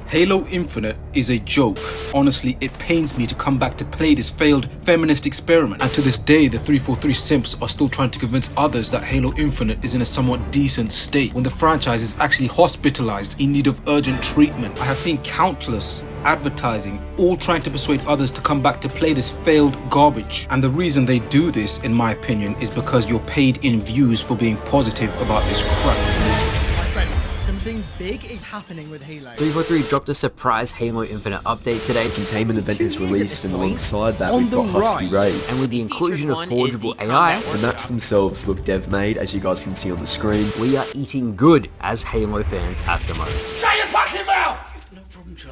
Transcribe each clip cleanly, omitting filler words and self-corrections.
Halo Infinite is a joke. Honestly, it pains me to come back to play this failed feminist experiment, and to this day the 343 simps are still trying to convince others that Halo Infinite is in a somewhat decent state when the franchise is actually hospitalized in need of urgent treatment. I have seen countless advertising all trying to persuade others to come back to play this failed garbage, and the reason they do this, in my opinion, is because you're paid in views for being positive about this crap. Something big is happening with Halo. 343 dropped a surprise Halo Infinite update today. Containment event is released, and alongside that we've got Husky Raid. And with the inclusion of forgeable AI, The maps themselves look dev-made, as you guys can see on the screen. we are eating good as Halo fans at the moment. Shut your fucking mouth!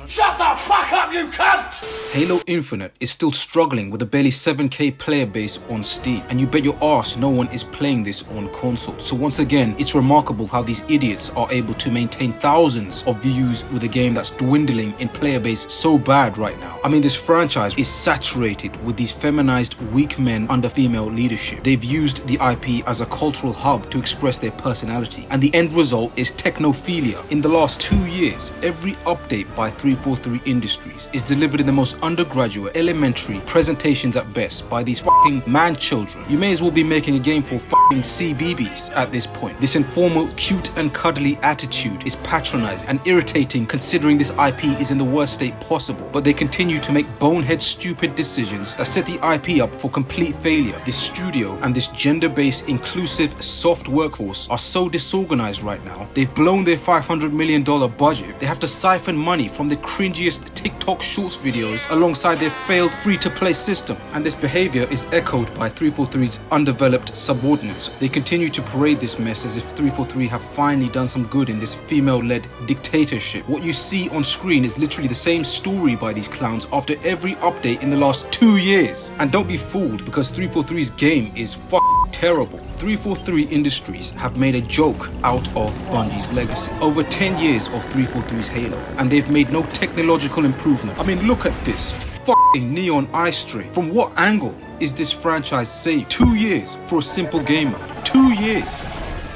Shut the fuck up, you cunt! Halo Infinite is still struggling with a barely 7k player base on Steam, and you bet your arse no one is playing this on console. So once again, it's remarkable how these idiots are able to maintain thousands of views with a game that's dwindling in player base so bad right now. I mean, this franchise is saturated with these feminized weak men under female leadership. They've used the IP as a cultural hub to express their personality, and the end result is technophilia. In the last 2 years, every update by 343 Industries is delivered in the most undergraduate, elementary presentations at best by these fucking man children. You may as well be making a game for fucking CBBS at this point. This informal, cute and cuddly attitude is patronizing and irritating considering this IP is in the worst state possible, but they continue to make bonehead stupid decisions that set the IP up for complete failure. This studio and this gender-based, inclusive, soft workforce are so disorganized right now. They've blown their $500 million budget. They have to siphon money from the cringiest TikTok shorts videos alongside their failed free-to-play system, and this behavior is echoed by 343's undeveloped subordinates. They continue to parade this mess as if 343 have finally done some good in this female-led dictatorship. What you see on screen is literally the same story by these clowns after every update in the last 2 years. And don't be fooled, because 343's game is fucking terrible. 343 Industries have made a joke out of Bungie's legacy. Over 10 years of 343's Halo, and they've made no technological improvement. I mean, look at this fucking neon eye strain. From what angle is this franchise saved? 2 years for a simple gamer. 2 years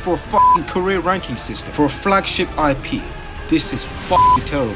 for a fucking career ranking system. For a flagship IP. This is fucking terrible.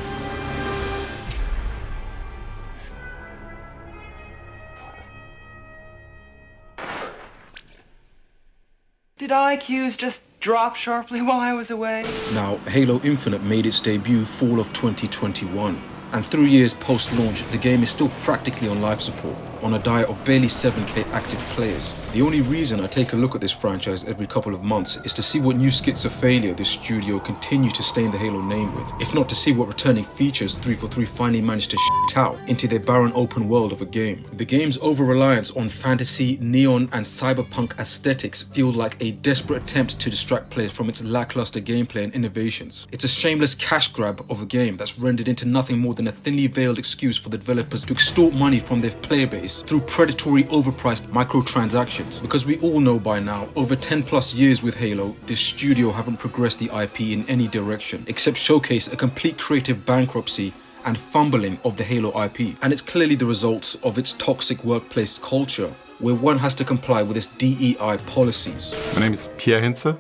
Did IQs just drop sharply while I was away? Now, Halo Infinite made its debut fall of 2021, and 3 years post-launch, the game is still practically on life support, on a diet of barely 7k active players. The only reason I take a look at this franchise every couple of months is to see what new schizophrenia this studio continue to stain the Halo name with, if not to see what returning features 343 finally managed to shit out into their barren open world of a game. The game's over-reliance on fantasy, neon and cyberpunk aesthetics feel like a desperate attempt to distract players from its lackluster gameplay and innovations. It's a shameless cash grab of a game that's rendered into nothing more than a thinly veiled excuse for the developers to extort money from their player base through predatory overpriced microtransactions. Because we all know by now, over 10 plus years with Halo, this studio haven't progressed the IP in any direction, except showcase a complete creative bankruptcy and fumbling of the Halo IP. And it's clearly the results of its toxic workplace culture, where one has to comply with its DEI policies. My name is Pierre Hinze,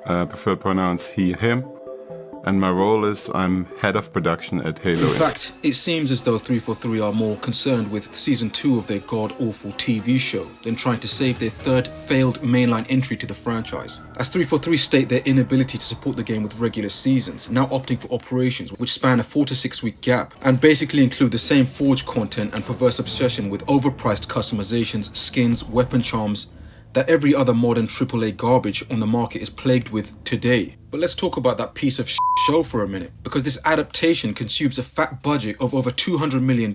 preferred pronouns he, him, and my role is I'm head of production at Halo. In fact, it seems as though 343 are more concerned with season 2 of their god-awful TV show than trying to save their third failed mainline entry to the franchise. As 343 state their inability to support the game with regular seasons, now opting for operations which span a 4 to 6 week gap and basically include the same forged content and perverse obsession with overpriced customizations, skins, weapon charms that every other modern AAA garbage on the market is plagued with today. But let's talk about that piece of show for a minute, because this adaptation consumes a fat budget of over $200 million.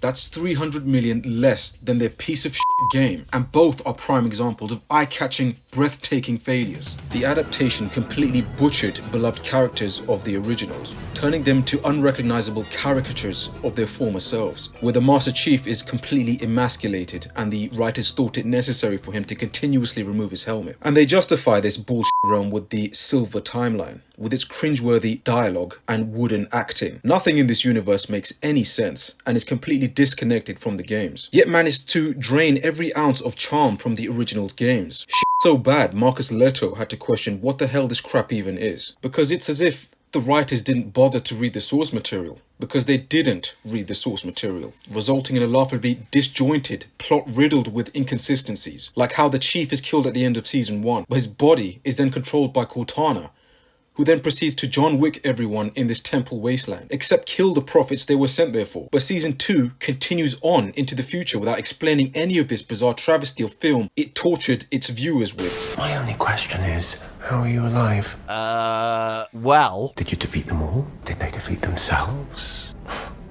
That's $300 million less than their piece of game, and both are prime examples of eye-catching, breathtaking failures. The adaptation completely butchered beloved characters of the originals, turning them to unrecognizable caricatures of their former selves, where the Master Chief is completely emasculated and the writers thought it necessary for him to continuously remove his helmet. And they justify this bullshit realm with the Silver Timeline, with its cringeworthy dialogue and wooden acting. Nothing in this universe makes any sense and is completely disconnected from the games, yet managed to drain every ounce of charm from the original games. Shit so bad, Marcus Leto had to question what the hell this crap even is, because it's as if the writers didn't bother to read the source material, because they didn't read the source material, resulting in a laughably disjointed plot riddled with inconsistencies, like how the chief is killed at the end of season 1, but his body is then controlled by Cortana, who then proceeds to John Wick everyone in this temple wasteland, except kill the prophets they were sent there for. But season 2 continues on into the future without explaining any of this bizarre travesty of film it tortured its viewers with. My only question is, how are you alive? Well... Did you defeat them all? Did they defeat themselves?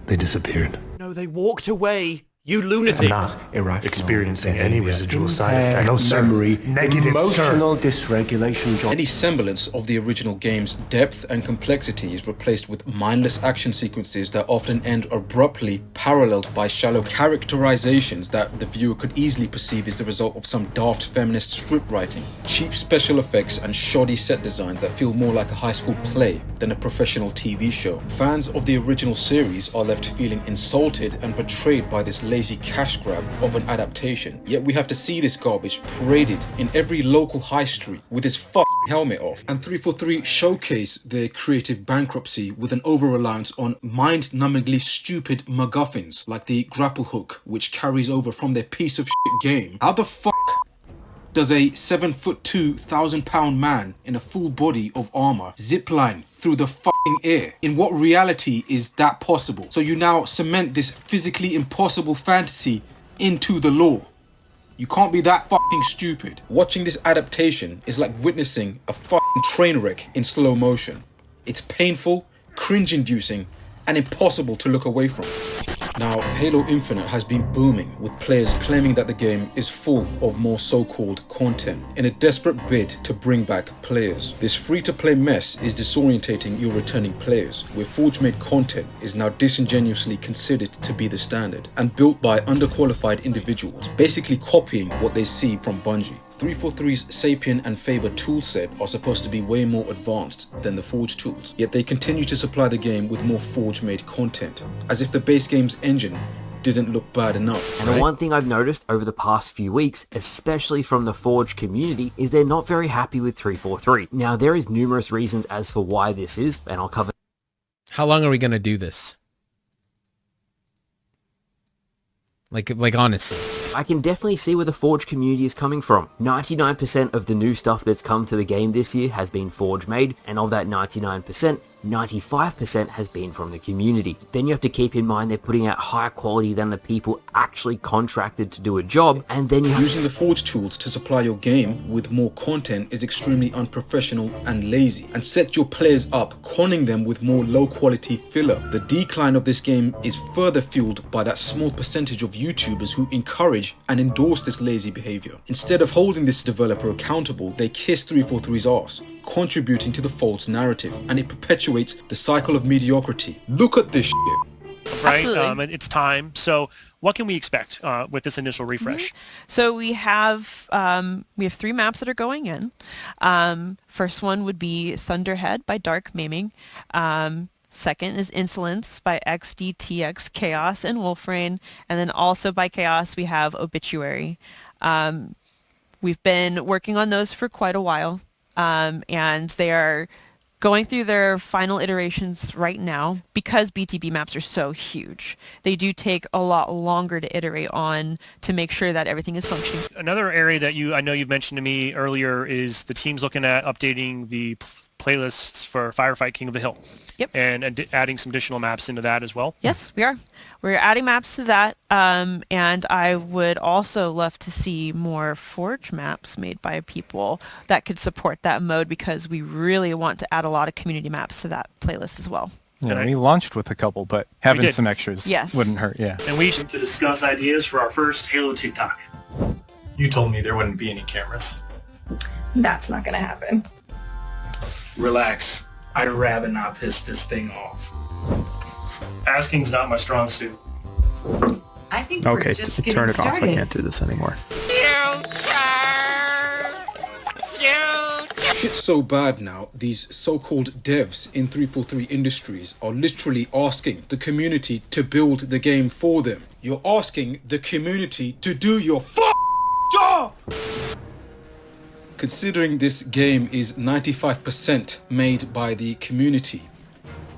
They disappeared. No, they walked away. You lunatics. Not experiencing any residual side effects. No, sir. Memory, negative, emotional dysregulation. Any semblance of the original game's depth and complexity is replaced with mindless action sequences that often end abruptly, paralleled by shallow characterizations that the viewer could easily perceive as the result of some daft feminist script writing, cheap special effects and shoddy set designs that feel more like a high school play than a professional TV show. Fans of the original series are left feeling insulted and betrayed by this lazy cash grab of an adaptation, yet we have to see this garbage paraded in every local high street with his helmet off. And 343 showcase their creative bankruptcy with an over-reliance on mind-numbingly stupid MacGuffins like the grapple hook, which carries over from their piece of shit game. How the does a 7'2", 1,000-pound man in a full body of armor zipline through the fucking air? In what reality is that possible? So you now cement this physically impossible fantasy into the law. You can't be that fucking stupid. Watching this adaptation is like witnessing a fucking train wreck in slow motion. It's painful, cringe-inducing, and impossible to look away from. Now, Halo Infinite has been booming, with players claiming that the game is full of more so-called content, in a desperate bid to bring back players. This free-to-play mess is disorientating your returning players, where Forge-made content is now disingenuously considered to be the standard, and built by underqualified individuals, basically copying what they see from Bungie. 343's Sapien and Faber toolset are supposed to be way more advanced than the Forge tools, yet they continue to supply the game with more Forge-made content, as if the base game's engine didn't look bad enough. And the one thing I've noticed over the past few weeks, especially from the Forge community, is they're not very happy with 343. Now, there is numerous reasons as for why this is, and I'll cover... How long are we going to do this? Like honestly. I can definitely see where the Forge community is coming from. 99% of the new stuff that's come to the game this year has been Forge made, and of that 99%, 95% has been from the community. Then you have to keep in mind they're putting out higher quality than the people actually contracted to do a job, and then you have using the Forge tools to supply your game with more content is extremely unprofessional and lazy, and sets your players up, conning them with more low quality filler. The decline of this game is further fueled by that small percentage of YouTubers who encourage and endorse this lazy behavior. Instead of holding this developer accountable, they kiss 343's ass, contributing to the false narrative, and it perpetuates the cycle of mediocrity. Look at this shit. Right, it's time. So what can we expect with this initial refresh? So we have 3 maps that are going in. First one would be Thunderhead by Dark Maiming. Second is Insolence by XDTX Chaos and Wolfrain. And then also by Chaos we have Obituary. We've been working on those for quite a while. And they are going through their final iterations right now. Because BTB maps are so huge, they do take a lot longer to iterate on to make sure that everything is functioning. Another area that I know you've mentioned to me earlier is the team's looking at updating the playlists for Firefight King of the Hill. Yep. And adding some additional maps into that as well. Yes, we are. We're adding maps to that, and I would also love to see more Forge maps made by people that could support that mode, because we really want to add a lot of community maps to that playlist as well. Yeah, we launched with a couple, but having some extras wouldn't hurt, yeah. And we should discuss ideas for our first Halo TikTok. You told me there wouldn't be any cameras. That's not gonna happen. Relax. I'd rather not piss this thing off. Asking's not my strong suit. I think we're just getting turn it started. off. I can't do this anymore. Shit's so bad now, these so-called devs in 343 Industries are literally asking the community to build the game for them. You're asking the community to do your job! Considering this game is 95% made by the community,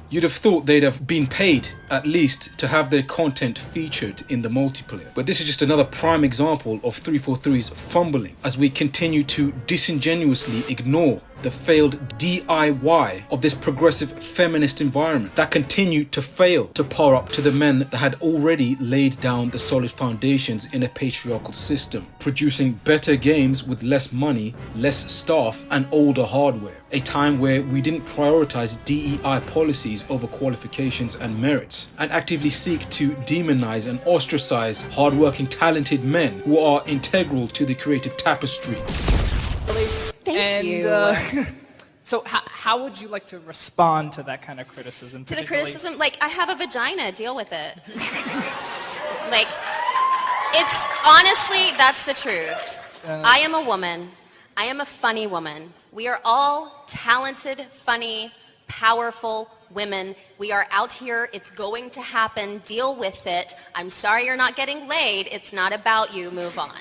You'd have thought they'd have been paid at least to have their content featured in the multiplayer. But this is just another prime example of 343's fumbling as we continue to disingenuously ignore the failed DIY of this progressive feminist environment that continued to fail to par up to the men that had already laid down the solid foundations in a patriarchal system, producing better games with less money, less staff and older hardware. A time where we didn't prioritize DEI policies over qualifications and merits, and actively seek to demonize and ostracize hardworking, talented men who are integral to the creative tapestry. Thank you. So how would you like to respond to that kind of criticism? To the criticism? Like, I have a vagina, deal with it. Like, it's honestly, that's the truth. I am a woman. I am a funny woman. We are all talented, funny, powerful women. We are out here. It's going to happen. Deal with it. I'm sorry you're not getting laid. It's not about you. Move on.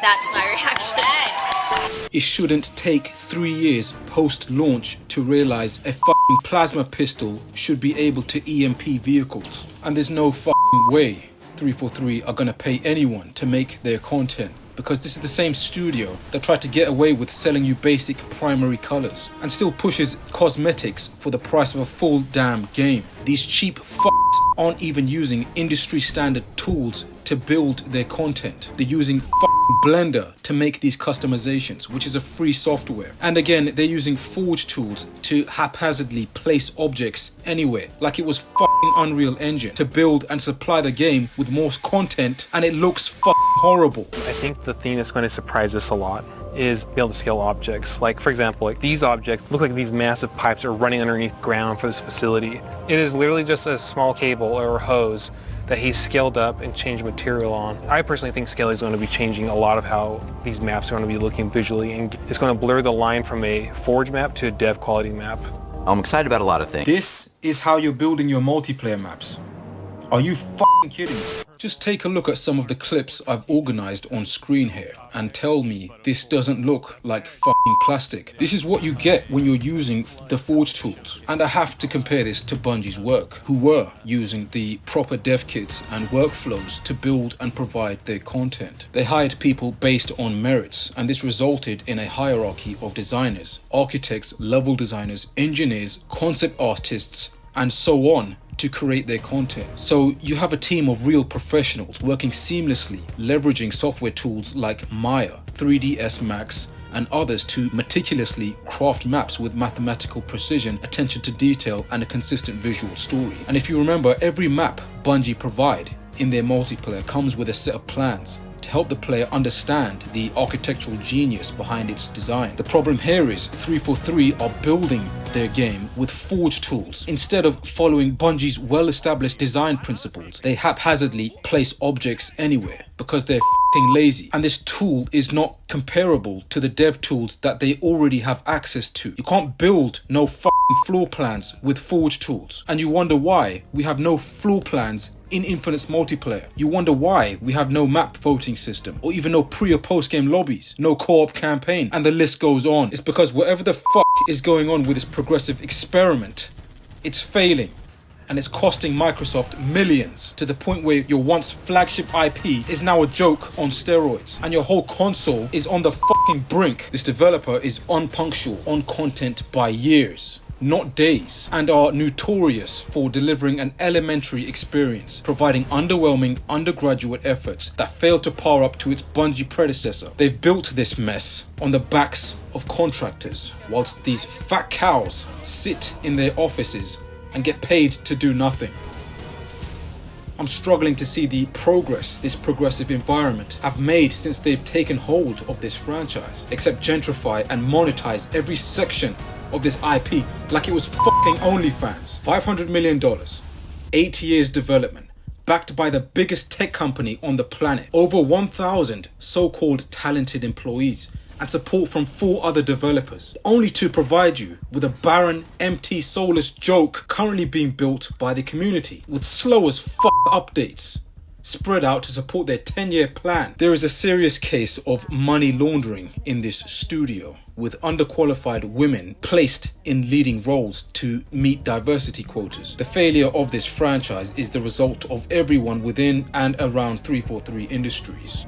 That's my reaction. It shouldn't take 3 years post-launch to realize a fucking plasma pistol should be able to EMP vehicles. And there's no fucking way 343 are gonna pay anyone to make their content, because this is the same studio that tried to get away with selling you basic primary colors and still pushes cosmetics for the price of a full damn game. These cheap fucks aren't even using industry standard tools to build their content. They're using fucking Blender to make these customizations, which is a free software. And again, they're using Forge tools to haphazardly place objects anywhere, like it was fucking Unreal Engine, to build and supply the game with more content, and it looks fucking horrible. I think the thing that's going to surprise us a lot is be able to scale objects. Like, for example, like these objects look like these massive pipes are running underneath ground for this facility. It is literally just a small cable or a hose that he's scaled up and changed material on. I personally think scaling is going to be changing a lot of how these maps are going to be looking visually, and it's going to blur the line from a Forge map to a dev quality map. I'm excited about a lot of things. This is how you're building your multiplayer maps. Are you fucking kidding me? Just take a look at some of the clips I've organized on screen here and tell me this doesn't look like fucking plastic. This is what you get when you're using the Forge tools. And I have to compare this to Bungie's work, who were using the proper dev kits and workflows to build and provide their content. They hired people based on merits, and this resulted in a hierarchy of designers, architects, level designers, engineers, concept artists, and so on, to create their content. So you have a team of real professionals working seamlessly, leveraging software tools like Maya, 3ds Max, and others to meticulously craft maps with mathematical precision, attention to detail, and a consistent visual story. And if you remember, every map Bungie provide in their multiplayer comes with a set of plans to help the player understand the architectural genius behind its design. The problem here is 343 are building their game with Forge tools. Instead of following Bungie's well-established design principles, they haphazardly place objects anywhere because they're f***ing lazy. And this tool is not comparable to the dev tools that they already have access to. You can't build no f***ing floor plans with Forge tools. And you wonder why we have no floor plans in Infinite's multiplayer. You wonder why we have no map voting system, or even no pre or post game lobbies, no co-op campaign, and the list goes on. It's because whatever the fuck is going on with this progressive experiment, it's failing, and it's costing Microsoft millions, to the point where your once flagship IP is now a joke on steroids, and your whole console is on the fucking brink. This developer is unpunctual on content by years, not days, and are notorious for delivering an elementary experience, providing underwhelming undergraduate efforts that fail to par up to its Bungie predecessor. They've built this mess on the backs of contractors, whilst these fat cows sit in their offices and get paid to do nothing. I'm struggling to see the progress this progressive environment have made since they've taken hold of this franchise, except gentrify and monetize every section of this IP like it was fucking OnlyFans. $500 million, 8 years development, backed by the biggest tech company on the planet, over 1,000 so-called talented employees, and support from 4 other developers, only to provide you with a barren, empty, soulless joke currently being built by the community, with slow as fuck updates. spread out to support their 10-year plan. There is a serious case of money laundering in this studio, with underqualified women placed in leading roles to meet diversity quotas. The failure of this franchise is the result of everyone within and around 343 Industries.